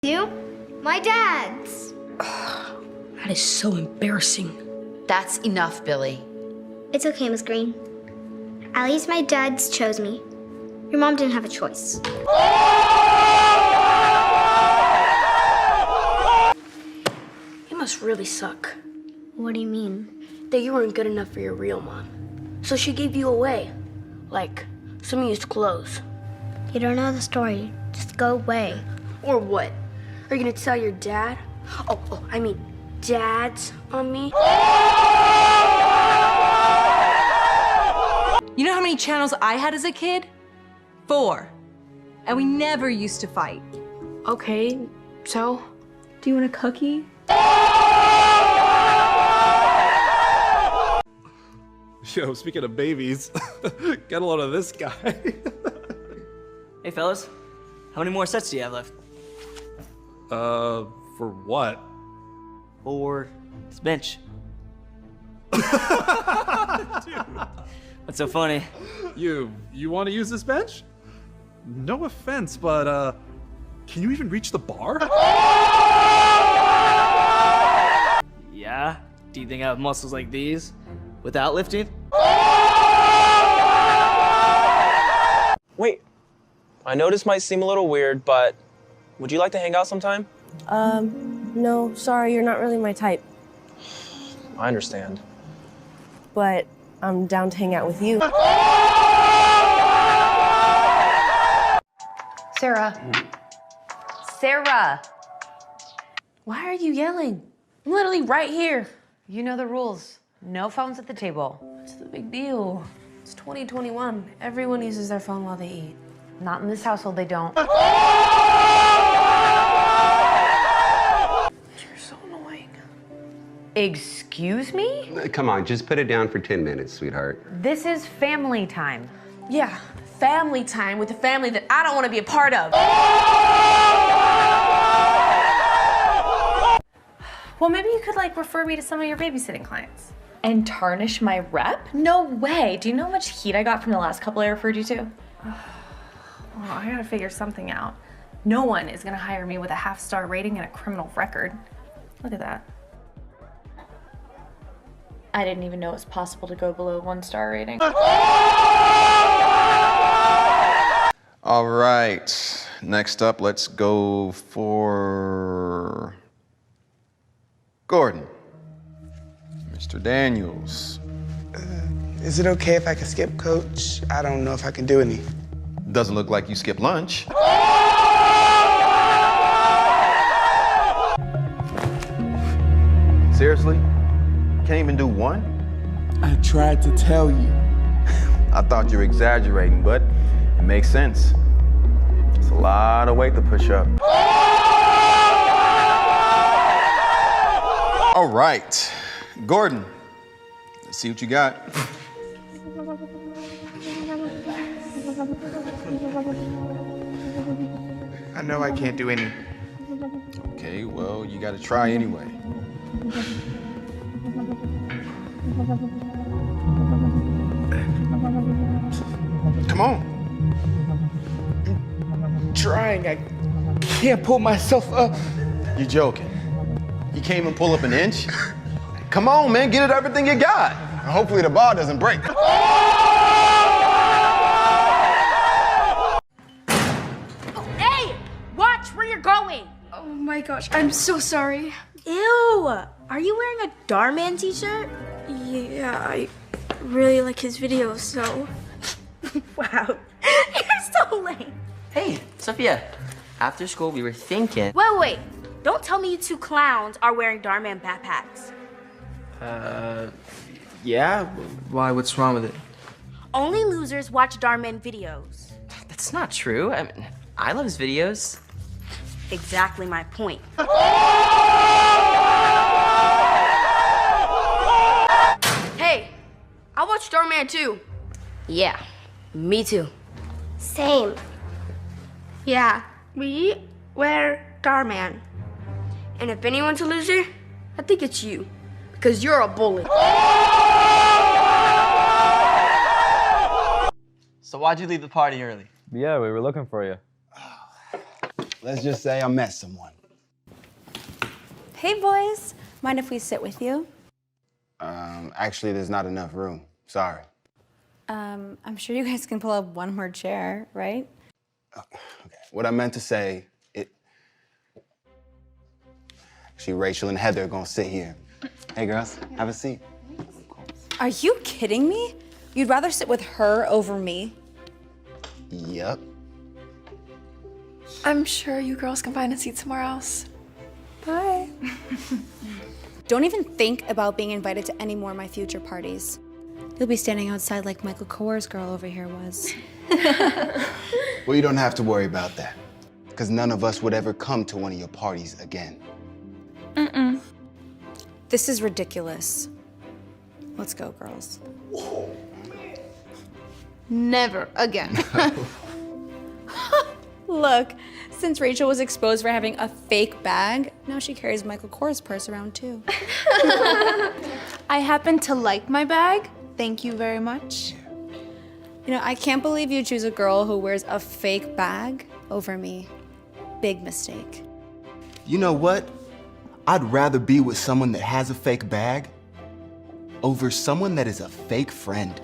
You? My dad's. That is so embarrassing. That's enough, Billy. It's okay, Miss Green. At least my dad's chose me. Your mom didn't have a choice. You must really suck. What do you mean? That you weren't good enough for your real mom. So she gave you away. Like some used clothes. You don't know the story. Just go away. Or what? Are you gonna tell your dad? I mean, dads on me? You know how many channels I had as a kid? 4. And we never used to fight. Okay, so? Do you want a cookie? Yo, speaking of babies, get a load of this guy. Hey fellas, how many more sets do you have left? For what? For this bench. What's so funny? You want to use this bench? No offense, but can you even reach the bar? Yeah? Do you think I have muscles like these without lifting? Wait, I know this might seem a little weird, but would you like to hang out sometime? No, sorry, you're not really my type. I understand. But I'm down to hang out with you. Sarah. Sarah! Why are you yelling? I'm literally right here. You know the rules. No phones at the table. What's the big deal? It's 2021. Everyone uses their phone while they eat. Not in this household, they don't. You're so annoying. Excuse me? Come on, just put it down for 10 minutes, sweetheart. This is family time. Yeah, family time with a family that I don't want to be a part of. Well, maybe you could refer me to some of your babysitting clients. And tarnish my rep? No way. Do you know how much heat I got from the last couple I referred you to? Well, I gotta figure something out. No one is gonna hire me with a half-star rating and a criminal record. Look at that. I didn't even know it was possible to go below 1-star rating. All right, next up, let's go for Gordon. Mr. Daniels. Is it okay if I can skip, Coach? I don't know if I can do any. Doesn't look like you skipped lunch. Seriously? Can't even do one? I tried to tell you. I thought you were exaggerating, but it makes sense. It's a lot of weight to push up. All right, Gordon, let's see what you got. I know I can't do any. Okay, well, you gotta try anyway. Come on. I'm trying. I can't pull myself up. You're joking. You can't even pull up an inch? Come on, man, get it everything you got. Hopefully the bar doesn't break. Hey! Watch where you're going! Oh my gosh, I'm so sorry. Ew! Are you wearing a Dhar Mann t-shirt? Yeah, I really like his videos, so... Wow. You're so lame. Hey, Sophia. After school, we were thinking... Wait. Don't tell me you two clowns are wearing Dhar Mann backpacks. Yeah? Why? What's wrong with it? Only losers watch Dhar Mann videos. That's not true. I mean, I love his videos. Exactly my point. Hey, I watch Dhar Mann too. Yeah, me too. Same. Yeah, we wear Dhar Mann. And if anyone's a loser, I think it's you. Because you're a bully. So why'd you leave the party early? Yeah, we were looking for you. Let's just say I met someone. Hey, boys. Mind if we sit with you? Actually, there's not enough room. Sorry. I'm sure you guys can pull up one more chair, right? Okay. What I meant to say, actually, Rachel and Heather are gonna sit here. Hey, girls, have a seat. Are you kidding me? You'd rather sit with her over me? Yep. I'm sure you girls can find a seat somewhere else. Bye. Don't even think about being invited to any more of my future parties. You'll be standing outside like Michael Kohr's girl over here was. Well, you don't have to worry about that, because none of us would ever come to one of your parties again. This is ridiculous. Let's go, girls. Never again. Look, since Rachel was exposed for having a fake bag, now she carries Michael Kohr's purse around too. I happen to like my bag. Thank you very much. You know, I can't believe you choose a girl who wears a fake bag over me. Big mistake. You know what? I'd rather be with someone that has a fake bag over someone that is a fake friend.